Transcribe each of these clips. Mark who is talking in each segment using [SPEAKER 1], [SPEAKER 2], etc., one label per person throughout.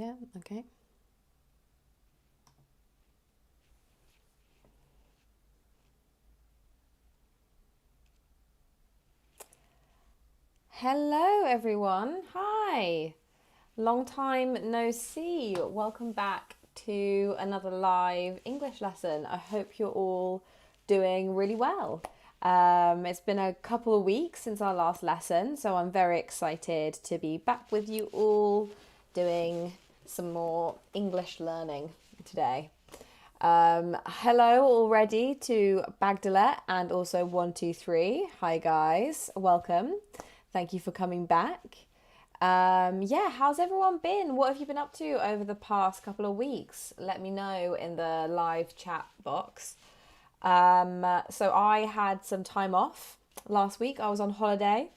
[SPEAKER 1] Yeah, okay. Hello, everyone. Hi. Long time no see. Welcome back to another live English lesson. I hope you're all doing really well. It's been a couple of weeks since our last lesson, so I'm very excited to be back with you all doing some more English learning today. Hello already to Bagdalet and also 123. Hi guys, welcome. Thank you for coming back. Yeah, how's everyone been? What have you been up to over the past couple of weeks? Let me know in the live chat box. So I had some time off last week. I was on holiday.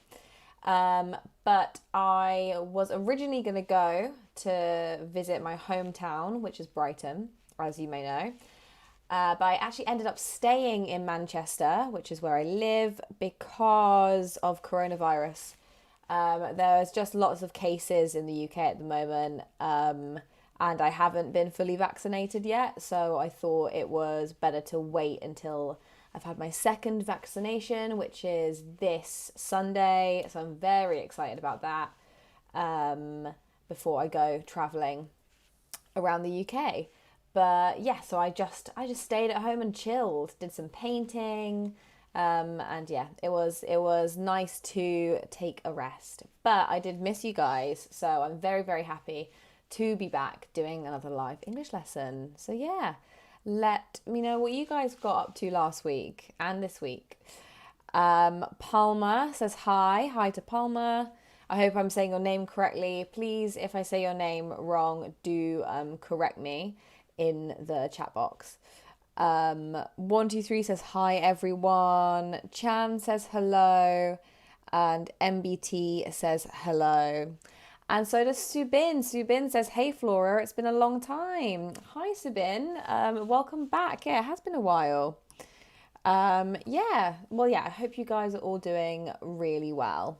[SPEAKER 1] But I was originally going to go to visit my hometown, which is Brighton, as you may know. But I actually ended up staying in Manchester, which is where I live, because of coronavirus. There's just lots of cases in the UK at the moment, and I haven't been fully vaccinated yet, so I thought it was better to wait until I've had my second vaccination, which is this Sunday, so I'm very excited about that, before I go travelling around the UK. But yeah, so I just stayed at home and chilled, did some painting, and yeah, it was nice to take a rest. But I did miss you guys, so I'm very, very happy to be back doing another live English lesson. So yeah, let me know what you guys got up to last week and this week. Palmer says hi. Hi to Palmer. I hope I'm saying your name correctly. Please, if I say your name wrong, do correct me in the chat box. 123 says hi everyone. Chan says hello, and MBT says hello. And so does Subin. Subin says, hey Flora, it's been a long time. Hi Subin, welcome back. Yeah, it has been a while. Yeah, well, yeah, I hope you guys are all doing really well.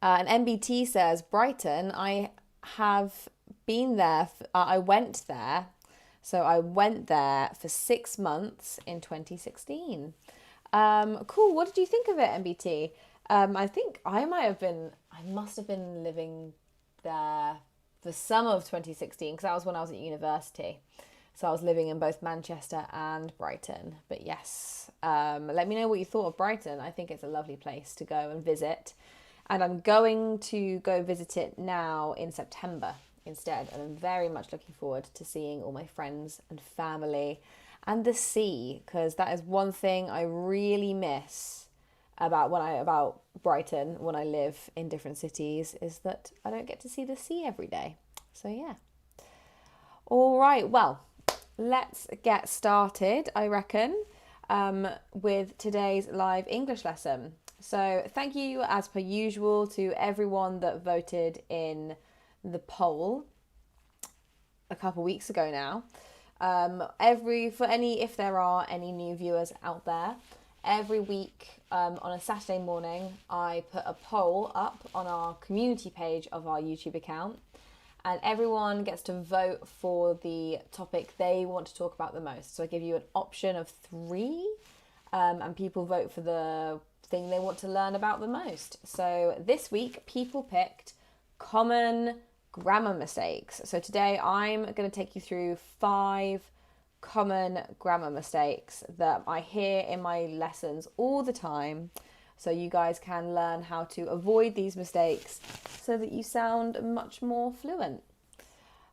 [SPEAKER 1] And MBT says, Brighton, I have been there, I went there. So I went there for 6 months in 2016. Cool, what did you think of it, MBT? I think I must have been living there for some of 2016 because that was when I was at university. So I was living in both Manchester and Brighton. But yes, let me know what you thought of Brighton. I think it's a lovely place to go and visit. And I'm going to go visit it now in September instead. And I'm very much looking forward to seeing all my friends and family and the sea, because that is one thing I really miss about Brighton when I live in different cities, is that I don't get to see the sea every day. So yeah. All right, well, let's get started, I reckon, with today's live English lesson. So thank you, as per usual, to everyone that voted in the poll a couple weeks ago now. If there are any new viewers out there, every week on a Saturday morning, I put a poll up on our community page of our YouTube account, and everyone gets to vote for the topic they want to talk about the most. So I give you an option of 3, and people vote for the thing they want to learn about the most. So this week, people picked common grammar mistakes. So today I'm going to take you through 5 common grammar mistakes that I hear in my lessons all the time, so you guys can learn how to avoid these mistakes so that you sound much more fluent.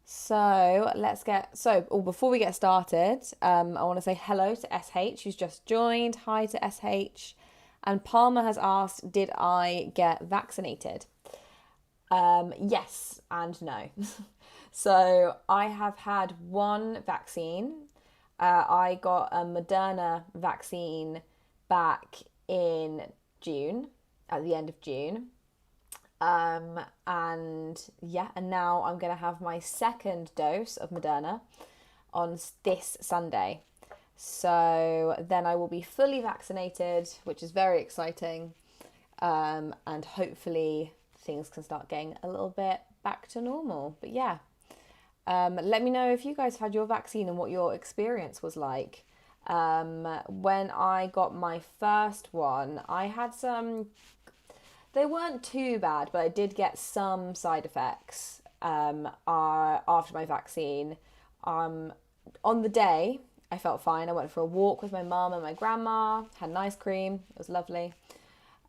[SPEAKER 1] So before we get started, I want to say hello to SH, who's just joined. Hi to SH. And Palmer has asked, did I get vaccinated? Yes and no. So I have had one vaccine. I got a Moderna vaccine back in June, at the end of June. And now I'm going to have my second dose of Moderna on this Sunday. So then I will be fully vaccinated, which is very exciting. And hopefully things can start getting a little bit back to normal. But yeah, Let me know if you guys had your vaccine and what your experience was like. When I got my first one, I had some, they weren't too bad, but I did get some side effects after my vaccine. On the day, I felt fine. I went for a walk with my mum and my grandma, had an ice cream, it was lovely.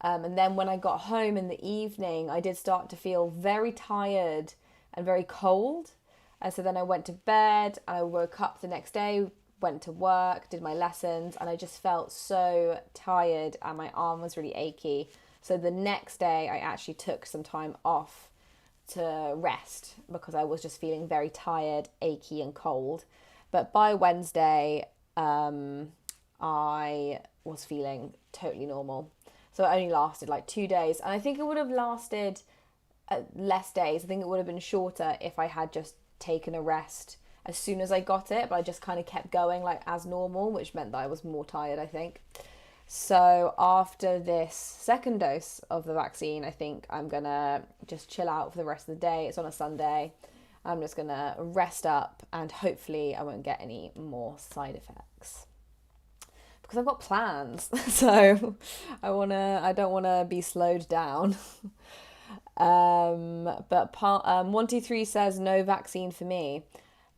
[SPEAKER 1] And then when I got home in the evening, I did start to feel very tired and very cold. And so then I went to bed and I woke up the next day, went to work, did my lessons, and I just felt so tired and my arm was really achy. So the next day I actually took some time off to rest because I was just feeling very tired, achy and cold. But by Wednesday, I was feeling totally normal. So it only lasted like 2 days. And I think it would have lasted less days. I think it would have been shorter if I had just taken a rest as soon as I got it. But I just kind of kept going like as normal, which meant that I was more tired, I think. So after this second dose of the vaccine, I think I'm going to just chill out for the rest of the day. It's on a Sunday. I'm just going to rest up and hopefully I won't get any more side effects. Because I've got plans, so I don't want to be slowed down. But 123 says no vaccine for me.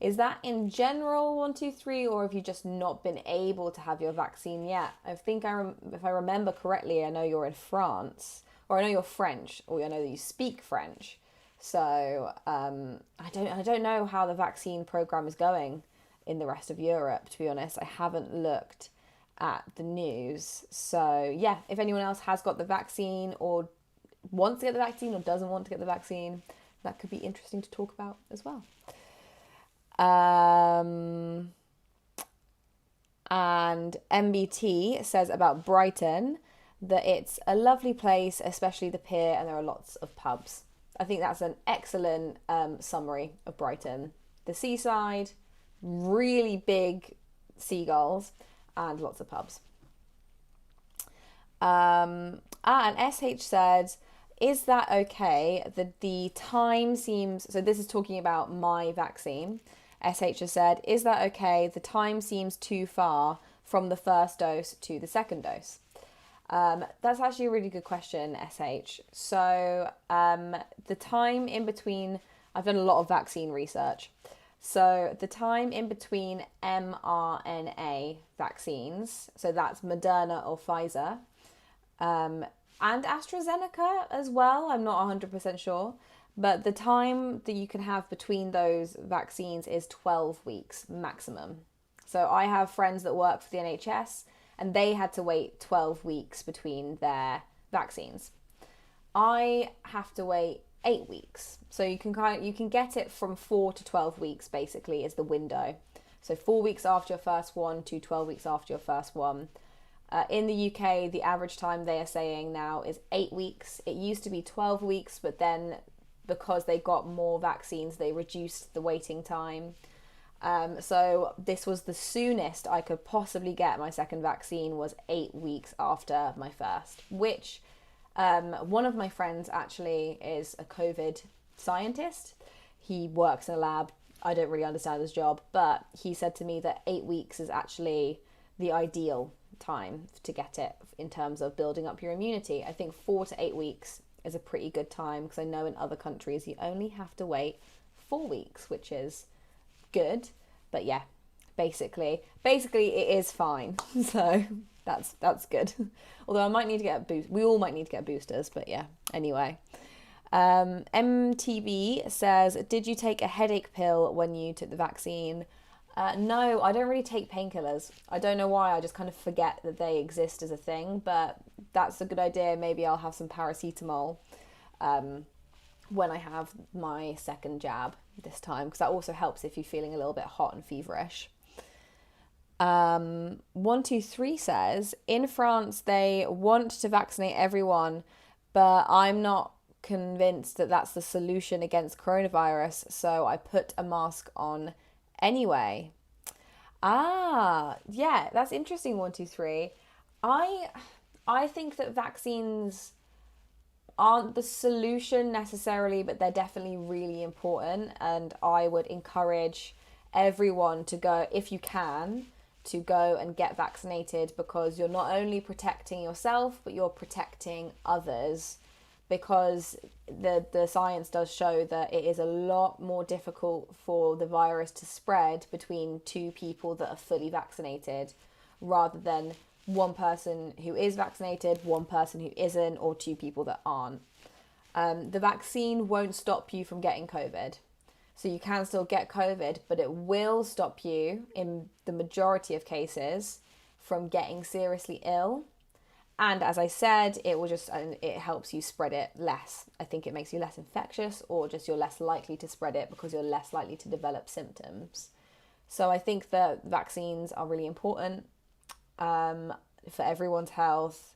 [SPEAKER 1] Is that in general 123, or have you just not been able to have your vaccine yet? I think if I remember correctly, I know you're in France, or I know you're French, or I know that you speak French. So I don't know how the vaccine program is going in the rest of Europe. To be honest, I haven't looked at the news. So yeah, if anyone else has got the vaccine or wants to get the vaccine or doesn't want to get the vaccine, that could be interesting to talk about as well. And MBT says about Brighton that it's a lovely place, especially the pier, and there are lots of pubs. I think that's an excellent summary of Brighton. The seaside, really big seagulls, and lots of pubs. And SH said, is that okay? The time seems, so this is talking about my vaccine. SH has said, is that okay? The time seems too far from the first dose to the second dose. That's actually a really good question, SH. So the time in between, I've done a lot of vaccine research. So the time in between mRNA vaccines, so that's Moderna or Pfizer, and AstraZeneca as well, I'm not 100% sure, but the time that you can have between those vaccines is 12 weeks maximum. So I have friends that work for the NHS and they had to wait 12 weeks between their vaccines. I have to wait 8 weeks. So you can get it from 4 to 12 weeks basically is the window. So 4 weeks after your first one to 12 weeks after your first one. In the UK, the average time they are saying now is 8 weeks. It used to be 12 weeks, but then because they got more vaccines, they reduced the waiting time. So this was the soonest I could possibly get my second vaccine was 8 weeks after my first, which one of my friends actually is a COVID scientist. He works in a lab. I don't really understand his job, but he said to me that 8 weeks is actually the ideal time to get it in terms of building up your immunity. I think 4 to 8 weeks is a pretty good time because I know in other countries you only have to wait 4 weeks, which is good. But yeah, basically it is fine. So that's good. Although I might need to get a boost. We all might need to get boosters, but yeah. Anyway, MTV says, did you take a headache pill when you took the vaccine? No, I don't really take painkillers. I don't know why. I just kind of forget that they exist as a thing, but that's a good idea. Maybe I'll have some paracetamol when I have my second jab this time, because that also helps if you're feeling a little bit hot and feverish. 123 says, in France they want to vaccinate everyone, but I'm not convinced that that's the solution against coronavirus, so I put a mask on anyway. Yeah, that's interesting. 123. I think that vaccines aren't the solution necessarily, but they're definitely really important. And I would encourage everyone to go, if you can, to go and get vaccinated, because you're not only protecting yourself, but you're protecting others. Because the science does show that it is a lot more difficult for the virus to spread between two people that are fully vaccinated, rather than one person who is vaccinated, one person who isn't, or two people that aren't. The vaccine won't stop you from getting COVID. So you can still get COVID, but it will stop you, in the majority of cases, from getting seriously ill. And as I said, it helps you spread it less. I think it makes you less infectious, or just you're less likely to spread it because you're less likely to develop symptoms. So I think that vaccines are really important for everyone's health.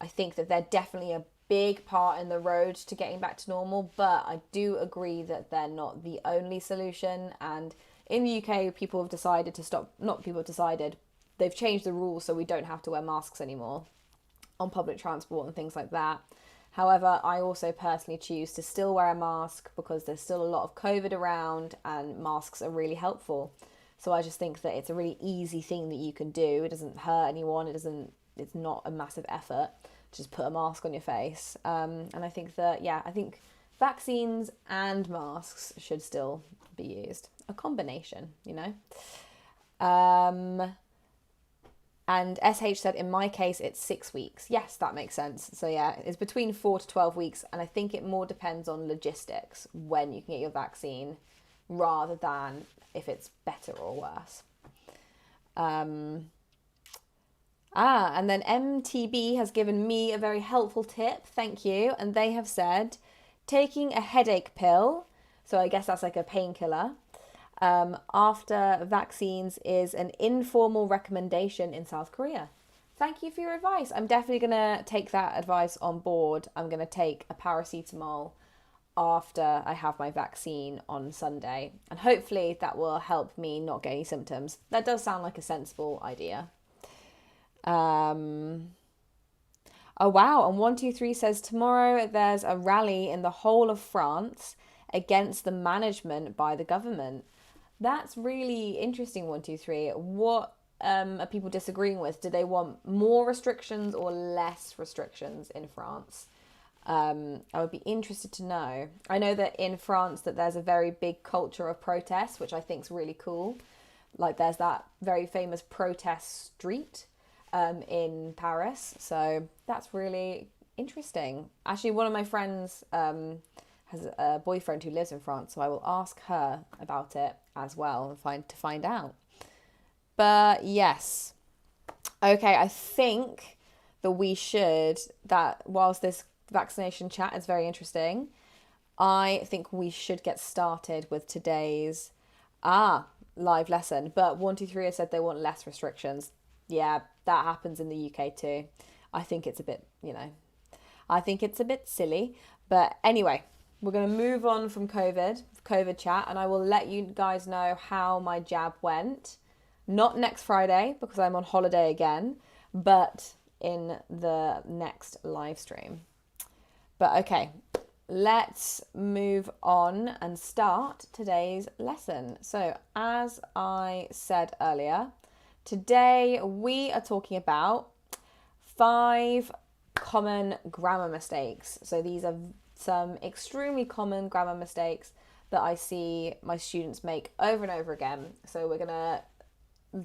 [SPEAKER 1] I think that they're definitely a big part in the road to getting back to normal, but I do agree that they're not the only solution. And in the UK, people have decided to stop, not people have decided, they've changed the rules so we don't have to wear masks anymore on public transport and things like that. However, I also personally choose to still wear a mask because there's still a lot of COVID around and masks are really helpful. So I just think that it's a really easy thing that you can do. It doesn't hurt anyone. It's not a massive effort. Just put a mask on your face. And I think that, I think vaccines and masks should still be used. A combination, And SH said, in my case, it's 6 weeks. Yes, that makes sense. So it's between 4 to 12 weeks. And I think it more depends on logistics when you can get your vaccine, rather than if it's better or worse. And then MTB has given me a very helpful tip. Thank you. And they have said, taking a headache pill, so I guess that's like a painkiller, after vaccines is an informal recommendation in South Korea. Thank you for your advice. I'm definitely going to take that advice on board. I'm going to take a paracetamol after I have my vaccine on Sunday. And hopefully that will help me not get any symptoms. That does sound like a sensible idea. Oh wow, and 123 says, tomorrow there's a rally in the whole of France against the management by the government. That's really interesting, 123. What are people disagreeing with? Do they want more restrictions or less restrictions in France? I would be interested to know. I know that in France that there's a very big culture of protest, which I think is really cool. Like there's that very famous protest street in Paris. So that's really interesting. Actually, one of my friends has a boyfriend who lives in France, so I will ask her about it as well and find out. But yes. Okay, I think that whilst this vaccination chat is very interesting, I think we should get started with today's live lesson. But 123 has said they want less restrictions. Yeah, that happens in the UK too. I think it's a bit, silly. But anyway, we're going to move on from COVID chat, and I will let you guys know how my jab went. Not next Friday, because I'm on holiday again, but in the next live stream. But okay, let's move on and start today's lesson. So as I said earlier, today we are talking about 5 common grammar mistakes. So these are some extremely common grammar mistakes that I see my students make over and over again. So we're going to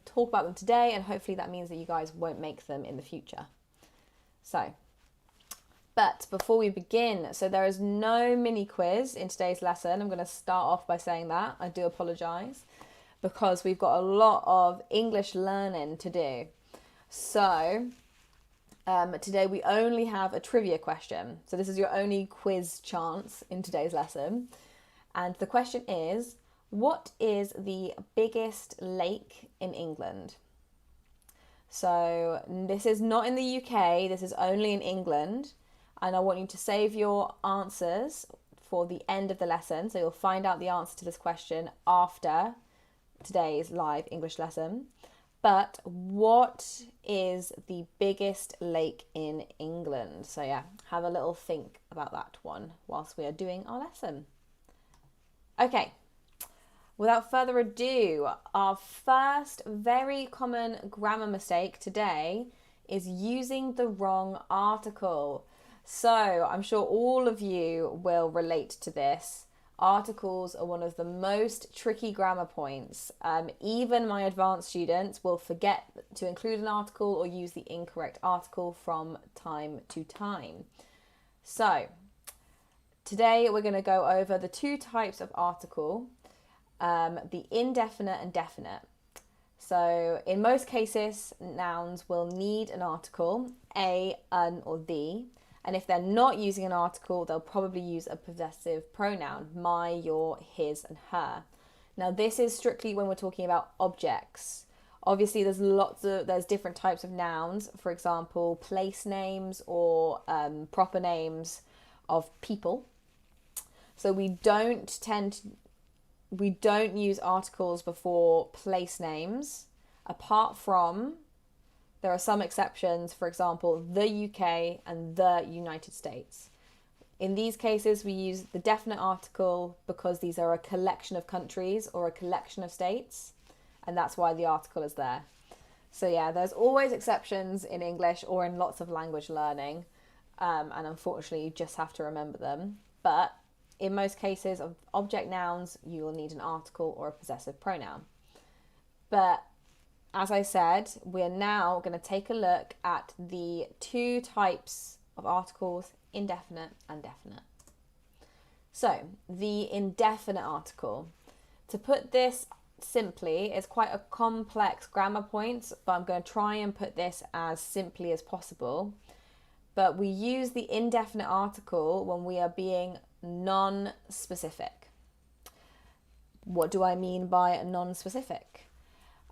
[SPEAKER 1] talk about them today, and hopefully that means that you guys won't make them in the future. But before we begin, so there is no mini quiz in today's lesson. I'm going to start off by saying that. I do apologise, because we've got a lot of English learning to do. So today we only have a trivia question. So this is your only quiz chance in today's lesson. And the question is, what is the biggest lake in England? So this is not in the UK, this is only in England. And I want you to save your answers for the end of the lesson. So you'll find out the answer to this question after today's live English lesson. But what is the biggest lake in England? So yeah, have a little think about that one whilst we are doing our lesson. Okay, without further ado, our first very common grammar mistake today is using the wrong article. So I'm sure all of you will relate to this. Articles are one of the most tricky grammar points. Even my advanced students will forget to include an article or use the incorrect article from time to time. So today we're going to go over the two types of article, the indefinite and definite. So in most cases, nouns will need an article, a, an, or the. And if they're not using an article, they'll probably use a possessive pronoun, my, your, his, and her. Now, this is strictly when we're talking about objects. Obviously, there's different types of nouns. For example, place names or proper names of people. So we don't use articles before place names, apart from there are some exceptions, for example, the UK and the United States. In these cases, we use the definite article because these are a collection of countries or a collection of states, and that's why the article is there. So yeah, there's always exceptions in English or in lots of language learning, and unfortunately you just have to remember them. But in most cases of object nouns, you will need an article or a possessive pronoun. But as I said, we're now going to take a look at the two types of articles, indefinite and definite. So, the indefinite article. To put this simply, it's quite a complex grammar point, but I'm going to try and put this as simply as possible. But we use the indefinite article when we are being non-specific. What do I mean by non-specific?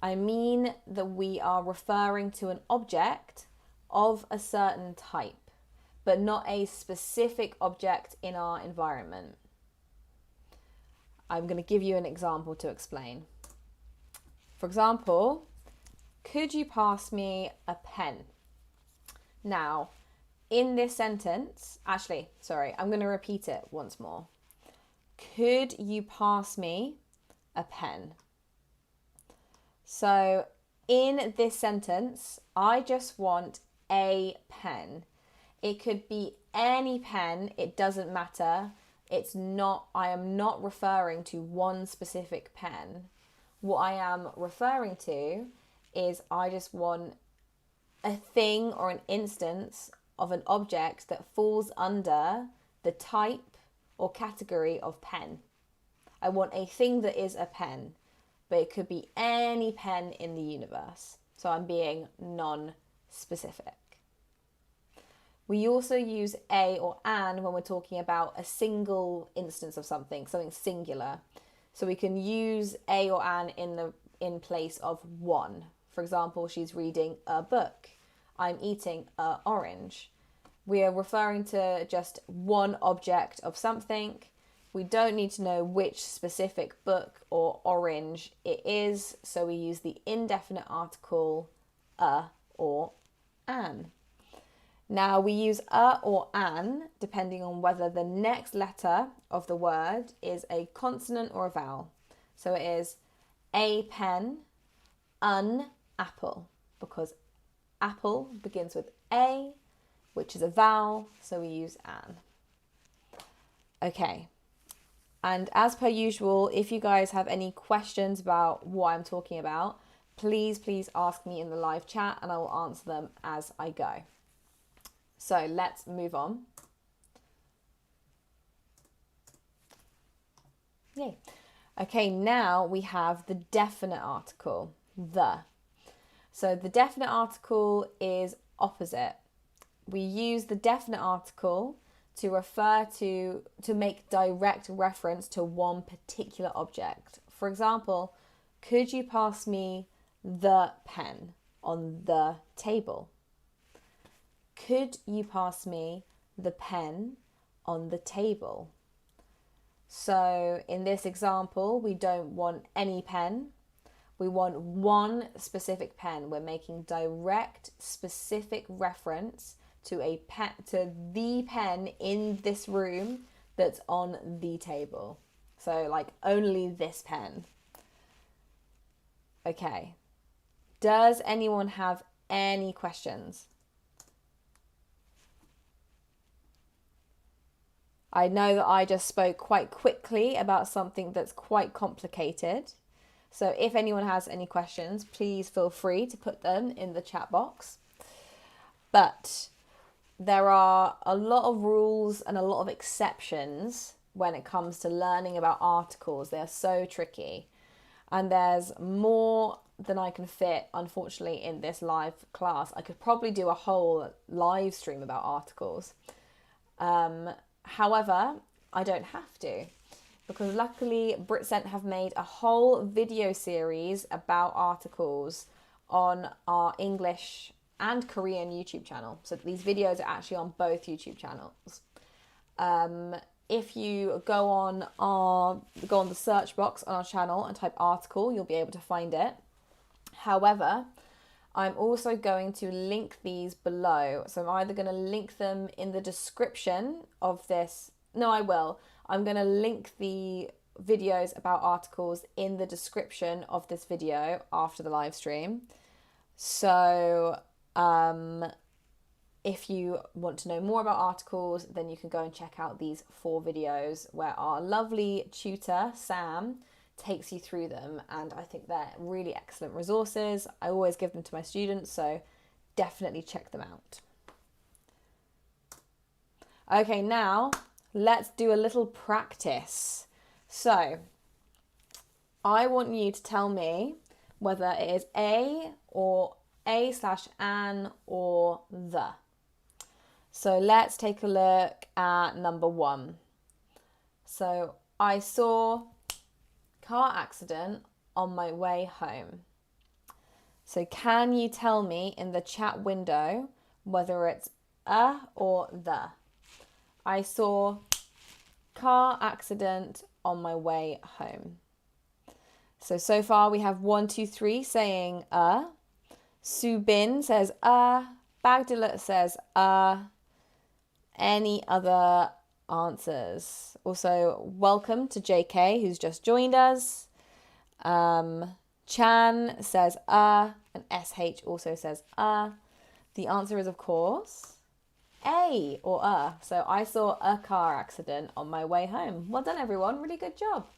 [SPEAKER 1] I mean that we are referring to an object of a certain type, but not a specific object in our environment. I'm going to give you an example to explain. For example, could you pass me a pen? Now, in this sentence, I'm going to repeat it once more. Could you pass me a pen? So in this sentence, I just want a pen. It could be any pen, it doesn't matter. I am not referring to one specific pen. What I am referring to is I just want a thing or an instance of an object that falls under the type or category of pen. I want a thing that is a pen, but it could be any pen in the universe. So I'm being non-specific. We also use a or an when we're talking about a single instance of something singular. So we can use a or an in place of one. For example, she's reading a book. I'm eating an orange. We are referring to just one object of something. We don't need to know which specific book or orange it is, so we use the indefinite article a or an. Now we use a or an depending on whether the next letter of the word is a consonant or a vowel. So it is a pen, an apple, because apple begins with a, which is a vowel, so we use an. Okay. And as per usual, if you guys have any questions about what I'm talking about, please ask me in the live chat and I will answer them as I go. So let's move on. Yay. Okay, now we have the definite article, the. So the definite article is opposite. We use the definite article to refer to make direct reference to one particular object. For example, could you pass me the pen on the table? Could you pass me the pen on the table? So in this example, we don't want any pen. We want one specific pen. We're making direct, specific reference to the pen in this room that's on the table. So like only this pen. Okay. Does anyone have any questions? I know that I just spoke quite quickly about something that's quite complicated. So if anyone has any questions, please feel free to put them in the chat box. But there are a lot of rules and a lot of exceptions when it comes to learning about articles. They are so tricky. And there's more than I can fit, unfortunately, in this live class. I could probably do a whole live stream about articles. However, I don't have to, because luckily Britcent have made a whole video series about articles on our English and Korean YouTube channel. So these videos are actually on both YouTube channels. If you go on the search box on our channel and type article, you'll be able to find it. However, I'm also going to link these below. So I'm either going to link them in the description of this. No, I will. I'm going to link the videos about articles in the description of this video after the live stream. So if you want to know more about articles, then you can go and check out these 4 videos where our lovely tutor, Sam, takes you through them. And I think they're really excellent resources. I always give them to my students, so definitely check them out. Okay, now let's do a little practice. So I want you to tell me whether it is a or a/an or the. So let's take a look at number 1. So I saw car accident on my way home. So can you tell me in the chat window whether it's a or the? I saw car accident on my way home. So far we have 1, 2, 3 saying Subin says Bagdillah says Any other answers? Also, welcome to JK, who's just joined us. Chan says and SH also says The answer is, of course, A or So I saw a car accident on my way home. Well done, everyone. Really good job.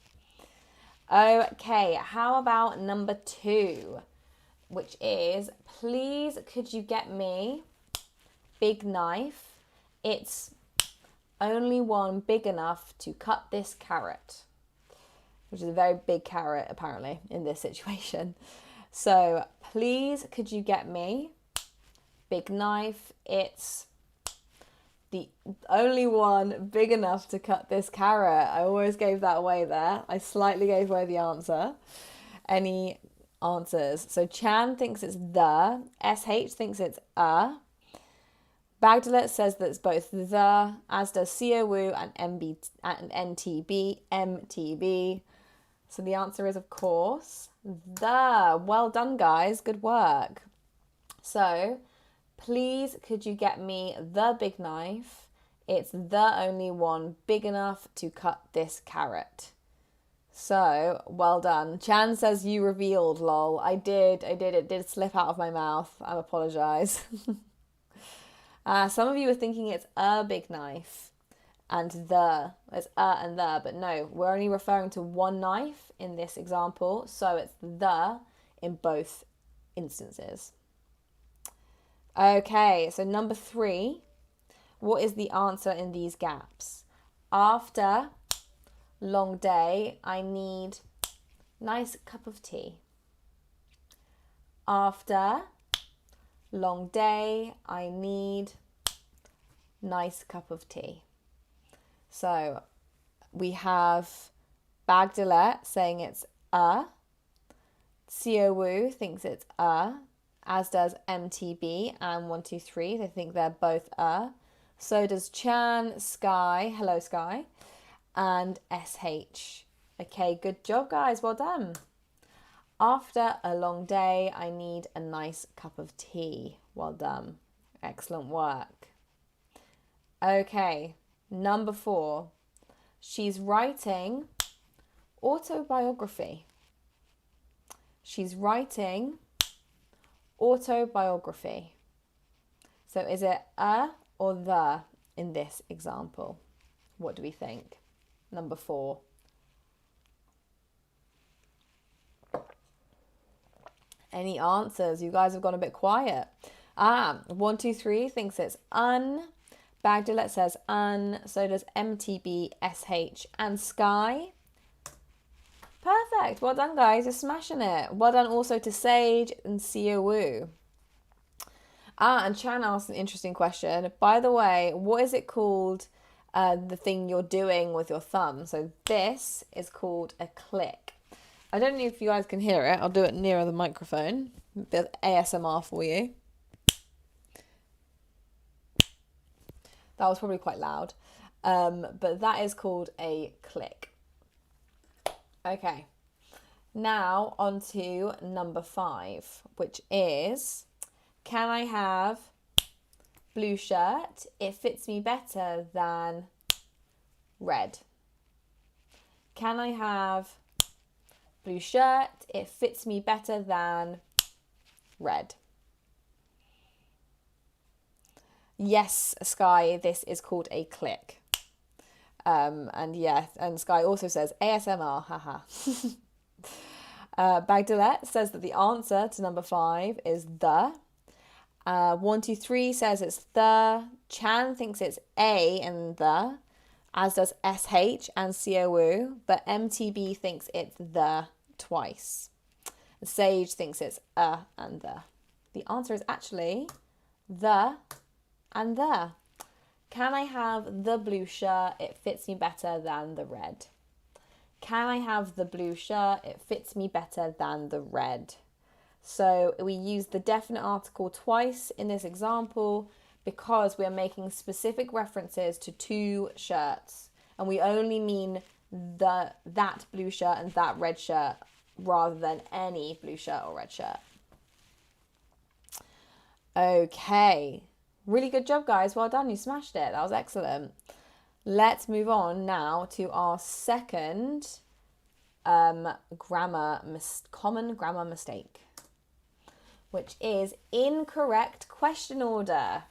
[SPEAKER 1] Okay, how about number 2, which is, please could you get me big knife? It's only one big enough to cut this carrot, which is a very big carrot apparently in this situation. So please could you get me big knife? It's the only one big enough to cut this carrot. I always gave that away there. I slightly gave away the answer. Any answers? So Chan thinks it's the. SH thinks it's Bagdalet says that it's both the, as does COU and MTB. So the answer is, of course, the. Well done, guys. Good work. So please could you get me the big knife? It's the only one big enough to cut this carrot. So well done. Chan says you revealed, lol. I did. It did slip out of my mouth. I apologise. Some of you are thinking it's a big knife and the. It's and the, but no, we're only referring to one knife in this example, so it's the in both instances. Okay, so number 3, what is the answer in these gaps? After long day, I need nice cup of tea. After long day, I need nice cup of tea. So we have Bagdalet saying it's a. COU thinks it's a, as does MTB and 1, 2, 3. They think they're both a. So does Chan, Sky, hello Sky, and SH. Okay, good job, guys. Well done. After a long day, I need a nice cup of tea. Well done. Excellent work. Okay, number 4. She's writing autobiography. She's writing autobiography. So is it a or the in this example? What do we think? Number 4. Any answers? You guys have gone a bit quiet. 1, 2, 3 thinks it's un. Bagdalet says un. So does MTB, SH, and Sky. Perfect. Well done, guys. You're smashing it. Well done also to Sage and Siowu. And Chan asked an interesting question. By the way, what is it called, the thing you're doing with your thumb? So this is called a click. I don't know if you guys can hear it. I'll do it nearer the microphone. A bit of ASMR for you. That was probably quite loud. But that is called a click. Okay. Now on to number 5, which is, can I have blue shirt? It fits me better than red. Can I have blue shirt? It fits me better than red. Yes, Sky, this is called a click. And yeah, and Sky also says ASMR, haha. Bagdalet says that the answer to number 5 is the. 1, 2, 3 says it's the. Chan thinks it's a and the, as does SH and Siowu, but MTB thinks it's the twice. Sage thinks it's a and the. The answer is actually the and the. Can I have the blue shirt? It fits me better than the red. Can I have the blue shirt? It fits me better than the red. So we use the definite article twice in this example because we are making specific references to 2 shirts, and we only mean that blue shirt and that red shirt rather than any blue shirt or red shirt. Okay, really good job, guys. Well done, you smashed it. That was excellent. Let's move on now to our second common grammar mistake, which is incorrect question order.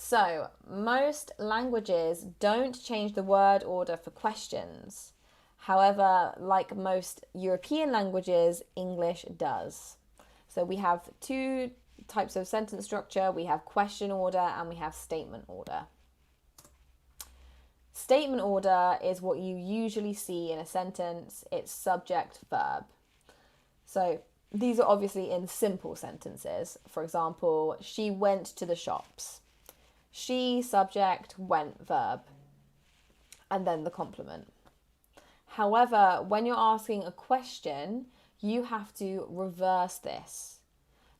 [SPEAKER 1] So most languages don't change the word order for questions. However, like most European languages, English does. So we have 2 types of sentence structure. We have question order and we have statement order. Statement order is what you usually see in a sentence. It's subject, verb. So these are obviously in simple sentences. For example, she went to the shops. She, subject, went, verb, and then the complement. However, when you're asking a question, you have to reverse this.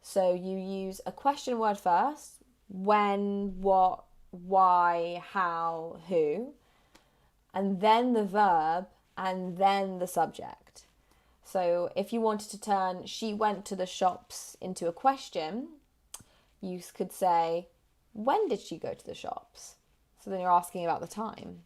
[SPEAKER 1] So you use a question word first, when, what, why, how, who, and then the verb, and then the subject. So if you wanted to turn she went to the shops into a question, you could say, when did she go to the shops? So then you're asking about the time.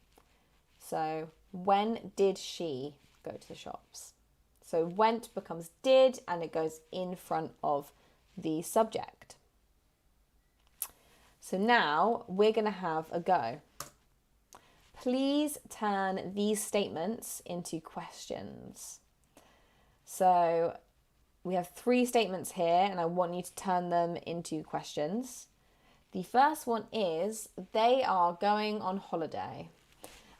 [SPEAKER 1] So when did she go to the shops? So went becomes did, and it goes in front of the subject. So now we're going to have a go. Please turn these statements into questions. So we have 3 statements here, and I want you to turn them into questions. The first one is, they are going on holiday.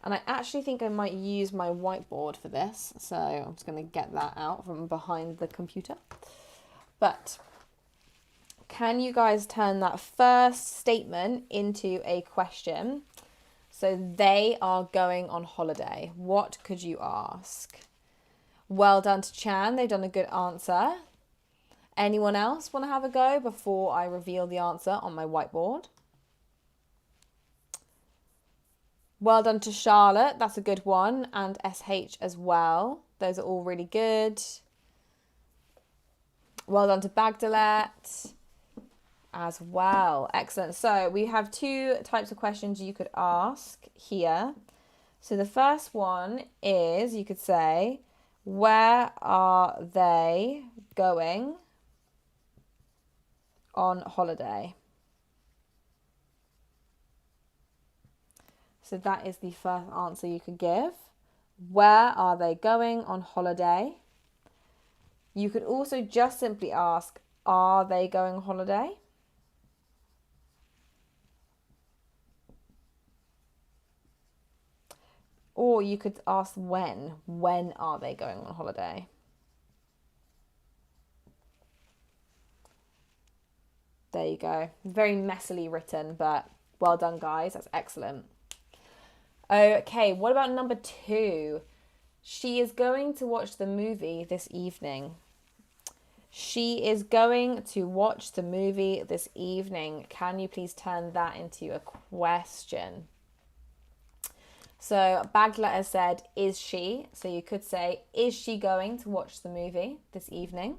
[SPEAKER 1] And I actually think I might use my whiteboard for this. So I'm just going to get that out from behind the computer. But can you guys turn that first statement into a question? So they are going on holiday. What could you ask? Well done to Chan. They've done a good answer. Anyone else want to have a go before I reveal the answer on my whiteboard? Well done to Charlotte. That's a good one. And SH as well. Those are all really good. Well done to Bagdalet as well. Excellent. So we have two types of questions you could ask here. So the first one is, you could say, where are they going on holiday? So that is the first answer you could give. Where are they going on holiday? You could also just simply ask, are they going on holiday? Or you could ask when. When are they going on holiday? There you go. Very messily written, but well done, guys. That's excellent. Okay, what about number 2? She is going to watch the movie this evening. She is going to watch the movie this evening. Can you please turn that into a question? So Baglet has said, is she? So you could say, is she going to watch the movie this evening?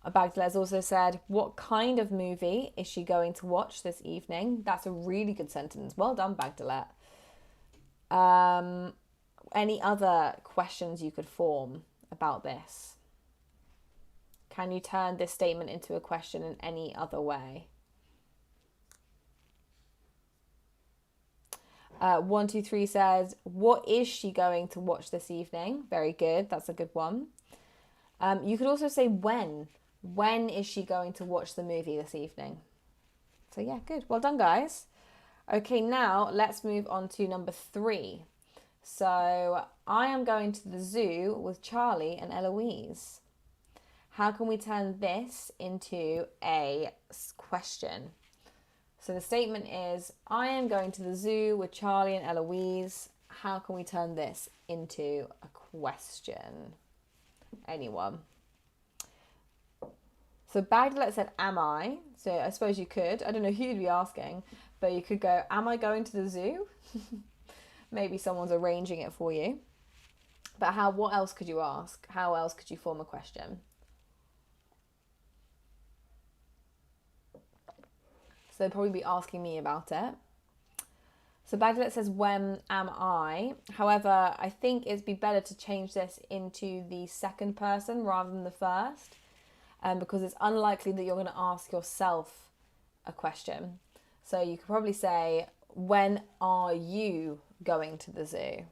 [SPEAKER 1] Baglet has also said, what kind of movie is she going to watch this evening? That's a really good sentence. Well done, Baglet. Any other questions you could form about this? Can you turn this statement into a question in any other way? 123 says, what is she going to watch this evening? Very good. That's a good one. You could also say when. When is she going to watch the movie this evening? So yeah, good. Well done, guys. Okay, now let's move on to number 3. So I am going to the zoo with Charlie and Eloise. How can we turn this into a question? So the statement is, I am going to the zoo with Charlie and Eloise. How can we turn this into a question? Anyone? So Bagdalet said, am I? So I suppose you could. I don't know who you'd be asking, but you could go, am I going to the zoo? Maybe someone's arranging it for you. But what else could you ask? How else could you form a question? So they'd probably be asking me about it. So Bagdalet says, when am I? However, I think it'd be better to change this into the second person rather than the first, because it's unlikely that you're going to ask yourself a question. So you could probably say, when are you going to the zoo?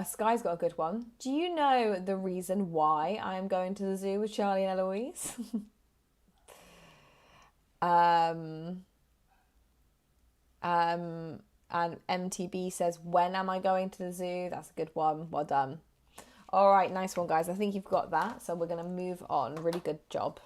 [SPEAKER 1] Sky's got a good one. Do you know the reason why I am going to the zoo with Charlie and Eloise? And MTB says, when am I going to the zoo? That's a good one. Well done. All right, nice one, guys. I think you've got that. So we're going to move on. Really good job.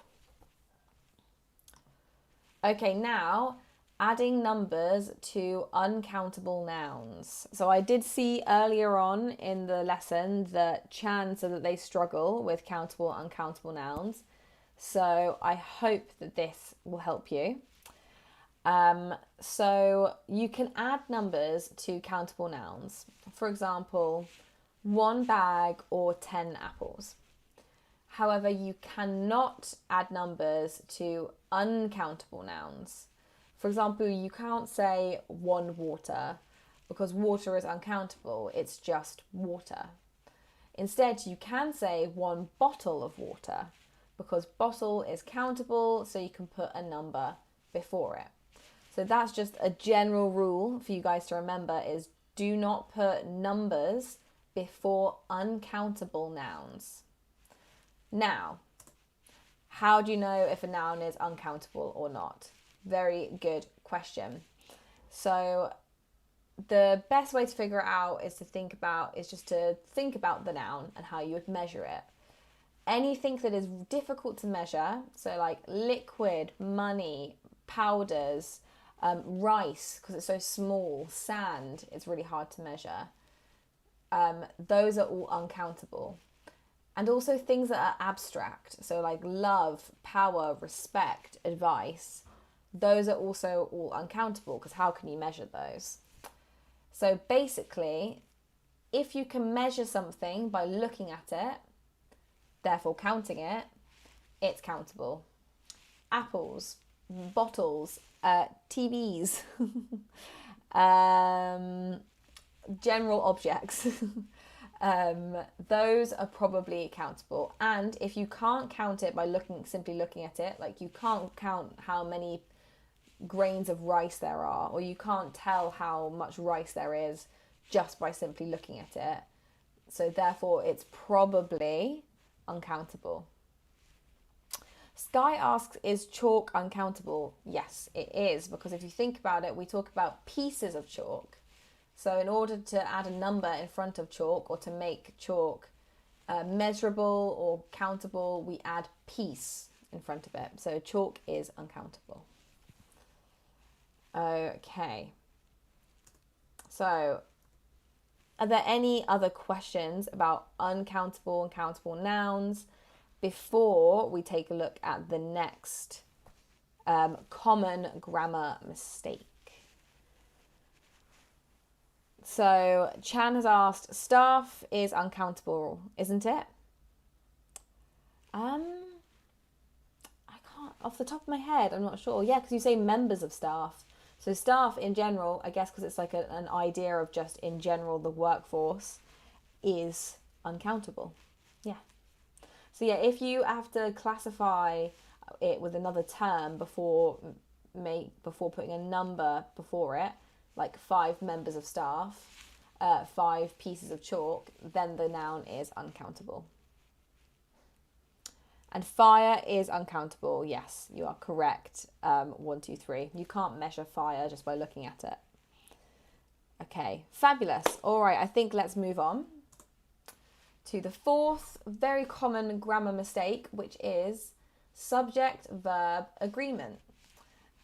[SPEAKER 1] Okay, now adding numbers to uncountable nouns. So I did see earlier on in the lesson that Chan said that they struggle with countable, uncountable nouns. So I hope that this will help you. So you can add numbers to countable nouns. For example, 1 bag or 10 apples. However, you cannot add numbers to uncountable nouns. For example, you can't say 1 water because water is uncountable. It's just water. Instead, you can say 1 bottle of water because bottle is countable, so you can put a number before it. So that's just a general rule for you guys to remember, is do not put numbers before uncountable nouns. Now, how do you know if a noun is uncountable or not? Very good question. So the best way to figure it out is just to think about the noun and how you would measure it. Anything that is difficult to measure, so like liquid, money, powders, rice, because it's so small, sand, it's really hard to measure. Those are all uncountable. And also things that are abstract, so like love, power, respect, advice, those are also all uncountable because how can you measure those? So basically, if you can measure something by looking at it, therefore counting it, it's countable. Apples, bottles, TVs, general objects. Those are probably countable. And if you can't count it by simply looking at it, like you can't count how many grains of rice there are, or you can't tell how much rice there is just by simply looking at it, so therefore it's probably uncountable. Sky asks, is chalk uncountable? Yes, it is, because if you think about it, we talk about pieces of chalk. So in order to add a number in front of chalk, or to make chalk measurable or countable, we add piece in front of it. So chalk is uncountable. Okay. So are there any other questions about uncountable and countable nouns before we take a look at the next common grammar mistake? So Chan has asked, staff is uncountable, isn't it? I can't, off the top of my head, I'm not sure. Yeah, because you say members of staff. So staff in general, I guess because it's like an idea of just in general the workforce, is uncountable. Yeah. So yeah, if you have to classify it with another term before putting a number before it, like 5 members of staff, 5 pieces of chalk, then the noun is uncountable. And fire is uncountable. Yes, you are correct. 1, 2, 3. You can't measure fire just by looking at it. Okay, fabulous. All right, I think let's move on to the 4th very common grammar mistake, which is subject-verb agreement.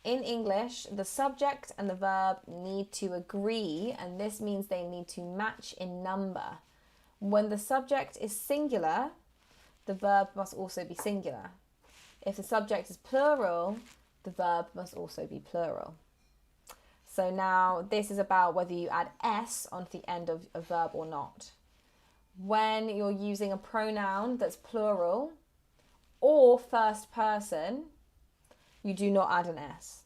[SPEAKER 1] In English, the subject and the verb need to agree, and this means they need to match in number. When the subject is singular, the verb must also be singular. If the subject is plural, the verb must also be plural. So now this is about whether you add s onto the end of a verb or not. When you're using a pronoun that's plural or first person, you do not add an s.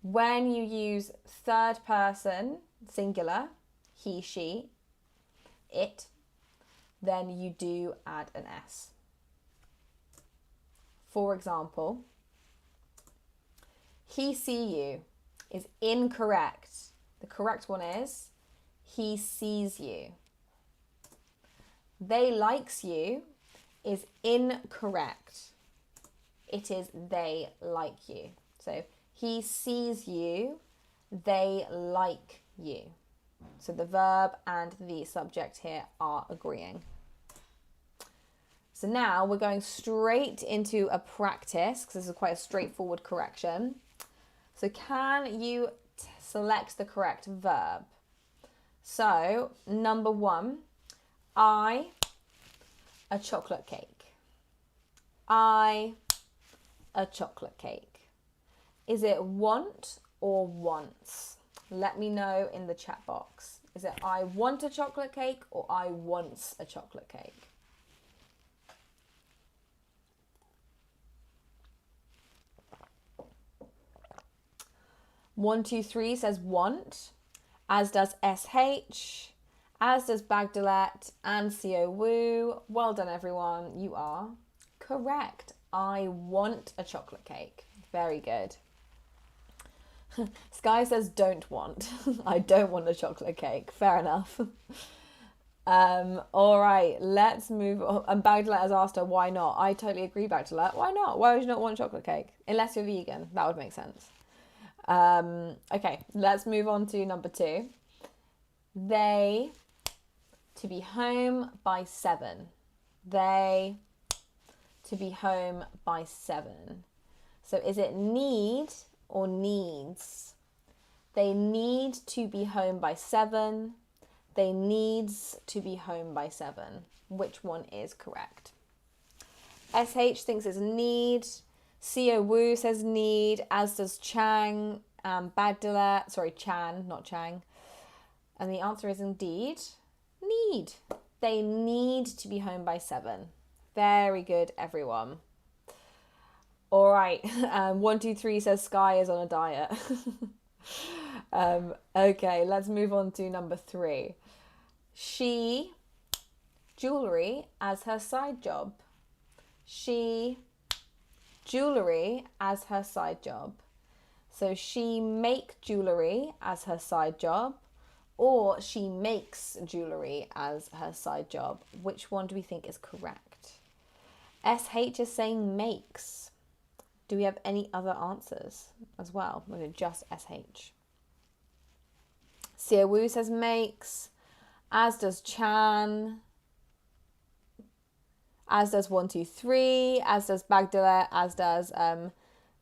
[SPEAKER 1] When you use third person, singular, he, she, it, then you do add an s. For example, he, see you is incorrect. The correct one is he sees you. They likes you is incorrect. It is they like you. So he sees you, they like you. So the verb and the subject here are agreeing. So now we're going straight into a practice, because this is quite a straightforward correction. So can you select the correct verb? So number 1, I, a chocolate cake. I, a chocolate cake. Is it want or wants? Let me know in the chat box. Is it I want a chocolate cake or I wants a chocolate cake? One, two, three says want, as does SH, as does Bagdalet and CO Woo. Well done, everyone. You are correct. I want a chocolate cake. Very good. Sky says don't want. I don't want a chocolate cake. Fair enough. All right, let's move on. And Bagdalet has asked her why not. I totally agree, Bagdalet. Why not? Why would you not want chocolate cake? Unless you're vegan. That would make sense. Okay, let's move on to number 2. They, to be home by 7. They, to be home by 7. So is it need or needs? They need to be home by 7. They needs to be home by 7. Which one is correct? SH thinks it's need. CO Woo says need, as does Chang and Bagdalet. Sorry, Chan, not Chang. And the answer is indeed need. They need to be home by 7. Very good, everyone. All right. 123 says Sky is on a diet. Okay, let's move on to number 3. She, jewellery as her side job. She, jewellery as her side job. So she make jewellery as her side job, or she makes jewellery as her side job. Which one do we think is correct? SH is saying makes. Do we have any other answers as well? Or is it just SH? Sia Wu says makes, as does Chan, as does 123, as does Bagdala, as does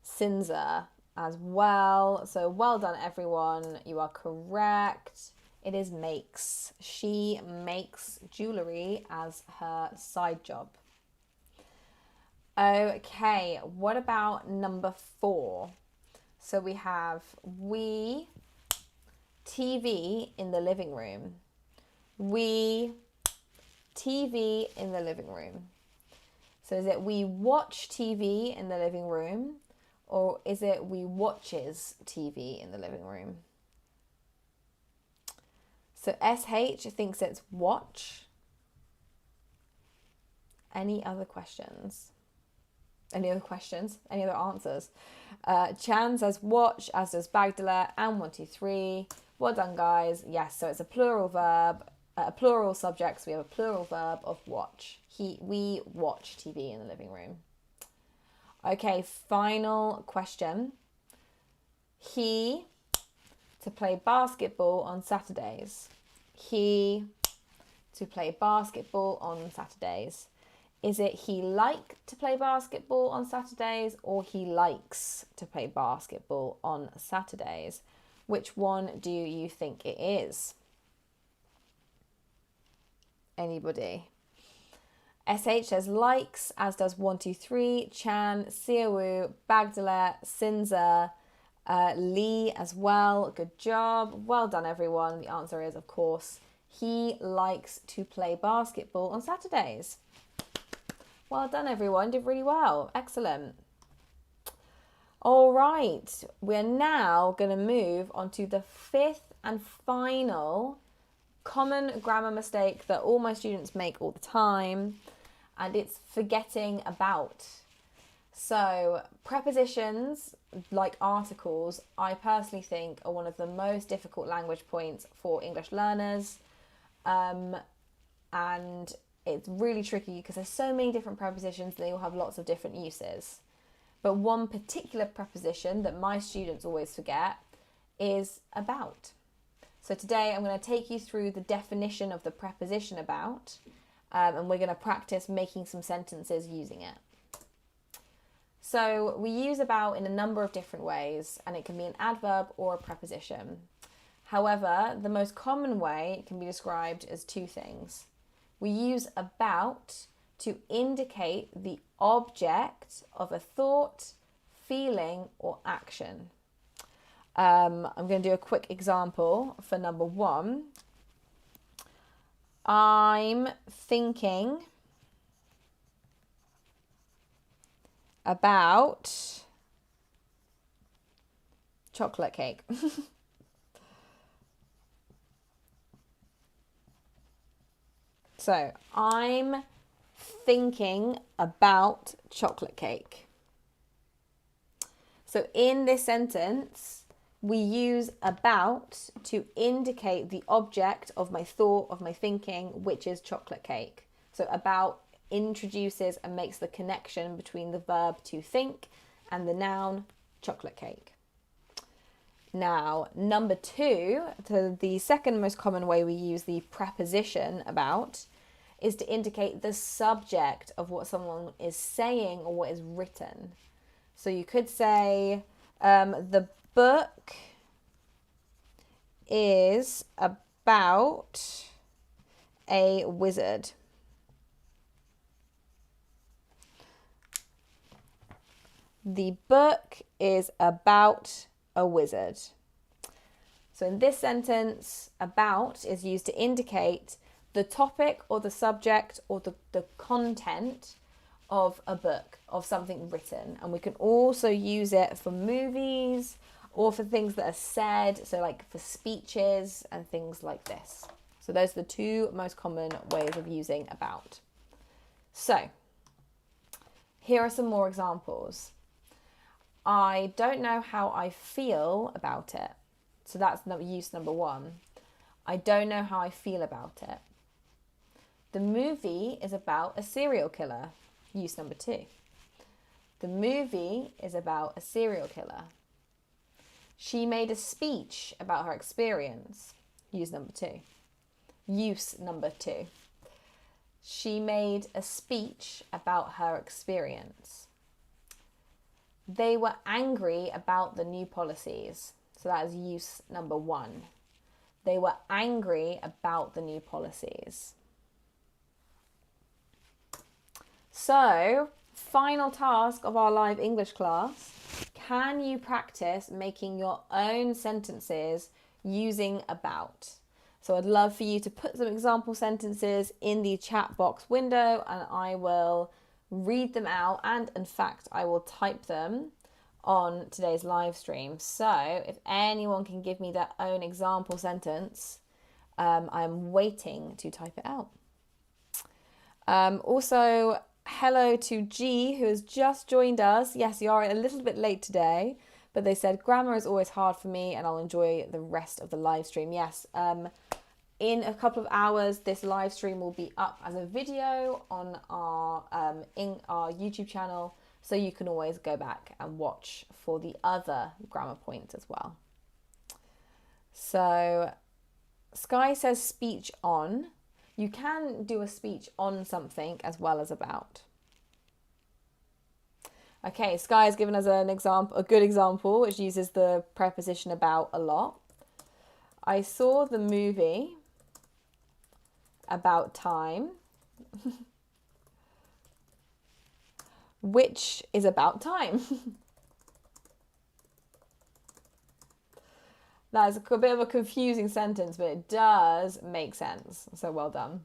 [SPEAKER 1] Sinza as well. So well done, everyone. You are correct. It is makes. She makes jewellery as her side job. Okay, what about number 4? So we have we TV in the living room. We TV in the living room. So is it we watch TV in the living room, or is it we watches TV in the living room? So SH thinks it's watch. Any other questions? Any other questions? Any other answers? Chan says watch, as does Bagdala, and 123. Well done, guys. Yes, so it's a plural verb, a plural subject. So we have a plural verb of watch. We watch TV in the living room. Okay, final question. He to play basketball on Saturdays. He to play basketball on Saturdays. Is it he like to play basketball on Saturdays, or he likes to play basketball on Saturdays? Which one do you think it is? Anybody? SH says likes, as does 123, Chan, Siawu, Bagdala, Sinza, Lee as well. Good job. Well done, everyone. The answer is, of course, he likes to play basketball on Saturdays. Well done, everyone. Did really well. Excellent. All right. We're now going to move on to the 5th and final common grammar mistake that all my students make all the time, and it's forgetting about. So prepositions, like articles, I personally think are one of the most difficult language points for English learners, and it's really tricky because there's so many different prepositions and they all have lots of different uses. But one particular preposition that my students always forget is about. So today I'm going to take you through the definition of the preposition about, and we're going to practice making some sentences using it. So we use about in a number of different ways, and it can be an adverb or a preposition. However, the most common way it can be described as 2 things. We use about to indicate the object of a thought, feeling, or action. I'm going to do a quick example for number 1. I'm thinking about chocolate cake. So, I'm thinking about chocolate cake. So in this sentence, we use about to indicate the object of my thought, of my thinking, which is chocolate cake. So about introduces and makes the connection between the verb to think and the noun chocolate cake. Now, number 2, so the second most common way we use the preposition about is to indicate the subject of what someone is saying or what is written. So you could say, the book is about a wizard. The book is about a wizard. So in this sentence, about is used to indicate the topic or the subject or the content of a book, of something written. And we can also use it for movies or for things that are said, so like for speeches and things like this. So those are the two most common ways of using about. So here are some more examples. I don't know how I feel about it. So that's use number one. I don't know how I feel about it. The movie is about a serial killer. Use number two. The movie is about a serial killer. She made a speech about her experience. Use number two. Use number two. She made a speech about her experience. They were angry about the new policies. So that is use number one. They were angry about the new policies. So, final task of our live English class. Can you practice making your own sentences using about? So I'd love for you to put some example sentences in the chat box window and I will read them out, and in fact I will type them on today's live stream. So if anyone can give me their own example sentence, I'm waiting to type it out. Also, hello to G, who has just joined us. Yes, you are a little bit late today, but they said grammar is always hard for me and I'll enjoy the rest of the live stream. Yes, in a couple of hours, this live stream will be up as a video on our YouTube channel, so you can always go back and watch for the other grammar points as well. So Sky says speech on. You can do a speech on something as well as about. Okay, Sky has given us an example, a good example, which uses the preposition about a lot. I saw the movie about time, which is about time. That is a bit of a confusing sentence, but it does make sense. So well done.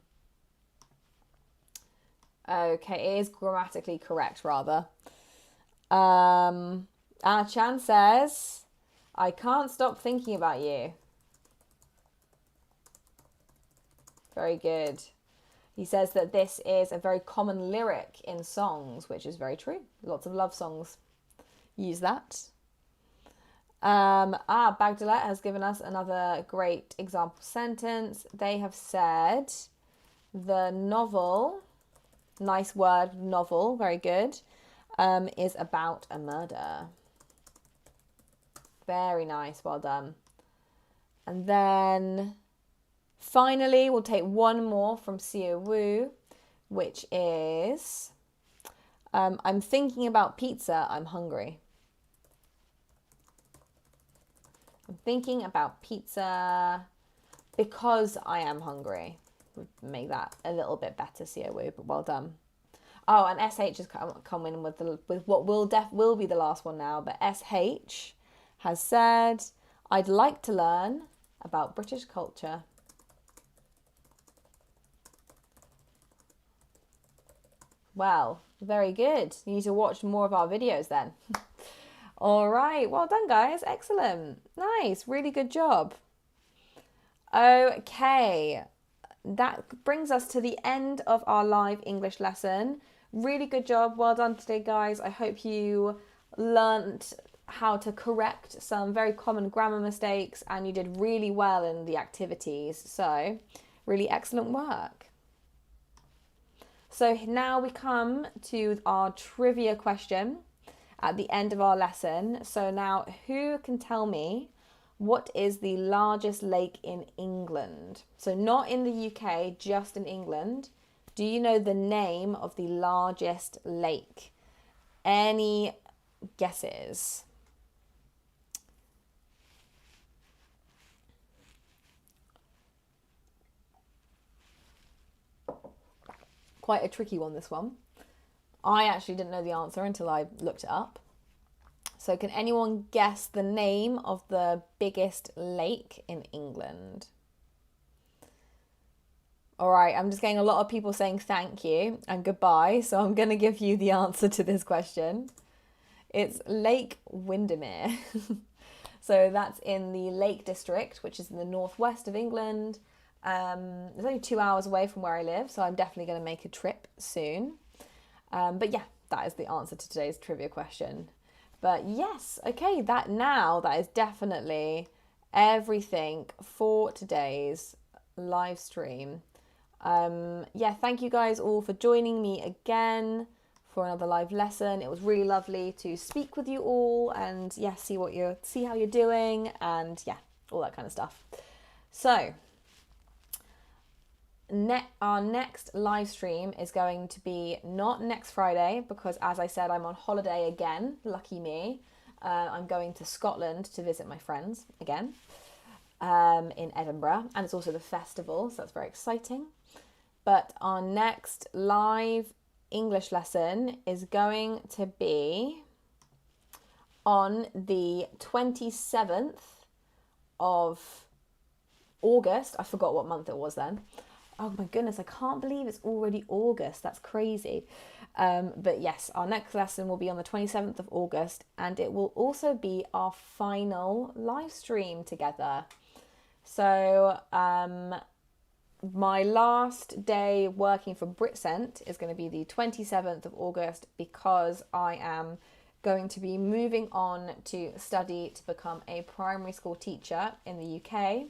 [SPEAKER 1] Okay, it is grammatically correct, rather. Anna Chan says, I can't stop thinking about you. Very good. He says that this is a very common lyric in songs, which is very true. Lots of love songs use that. Bagdalet has given us another great example sentence. They have said the novel, nice word, novel, very good, is about a murder. Very nice, well done. And then finally, we'll take one more from Seo Wu, which is, I'm thinking about pizza, I'm hungry. I'm thinking about pizza because I am hungry. Would make that a little bit better, Seo Wu, but well done. Oh, and SH has come in with what will be the last one now, but SH has said, I'd like to learn about British culture. Well, very good. You need to watch more of our videos then. All right, well done, guys. Excellent. Nice, really good job. Okay, that brings us to the end of our live English lesson. Really good job. Well done today, guys. I hope you learnt how to correct some very common grammar mistakes and you did really well in the activities. So, really excellent work. So now we come to our trivia question at the end of our lesson. So now, who can tell me what is the largest lake in England? So not in the UK, just in England. Do you know the name of the largest lake? Any guesses? Quite a tricky one, this one. I actually didn't know the answer until I looked it up. So can anyone guess the name of the biggest lake in England? All right, I'm just getting a lot of people saying thank you and goodbye, so I'm going to give you the answer to this question. It's Lake Windermere. So that's in the Lake District, which is in the northwest of England. It's only 2 hours away from where I live, so I'm definitely going to make a trip soon. But yeah, that is the answer to today's trivia question. But yes, okay, that is definitely everything for today's live stream. Yeah, thank you guys all for joining me again for another live lesson. It was really lovely to speak with you all and yeah, see how you're doing and yeah, all that kind of stuff. So our next live stream is going to be not next Friday because, as I said, I'm on holiday again. Lucky me. I'm going to Scotland to visit my friends again in Edinburgh, and it's also the festival, so that's very exciting. But our next live English lesson is going to be on the 27th of August. I forgot what month it was then. Oh my goodness, I can't believe it's already August. That's crazy. But yes, our next lesson will be on the 27th of August, and it will also be our final live stream together. So my last day working for Britcent is going to be the 27th of August because I am going to be moving on to study to become a primary school teacher in the UK,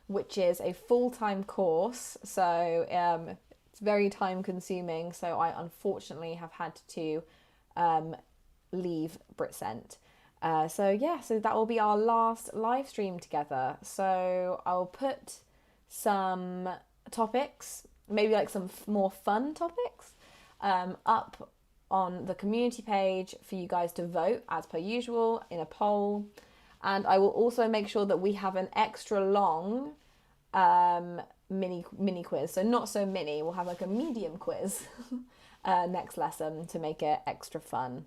[SPEAKER 1] which is a full-time course. So it's very time consuming. So I unfortunately have had to leave Britcent. So that will be our last live stream together. So I'll put some topics, maybe like some more fun topics, up on the community page for you guys to vote as per usual in a poll. And I will also make sure that we have an extra long mini quiz. So not so mini, we'll have like a medium quiz next lesson to make it extra fun.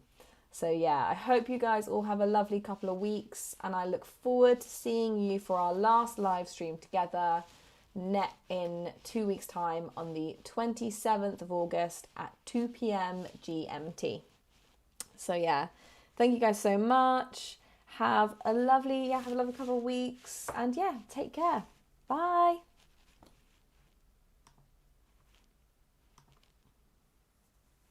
[SPEAKER 1] So yeah, I hope you guys all have a lovely couple of weeks, and I look forward to seeing you for our last live stream together in 2 weeks time on the 27th of August at 2 p.m. GMT. So yeah, thank you guys so much. Have a lovely couple of weeks, and yeah, take care. Bye.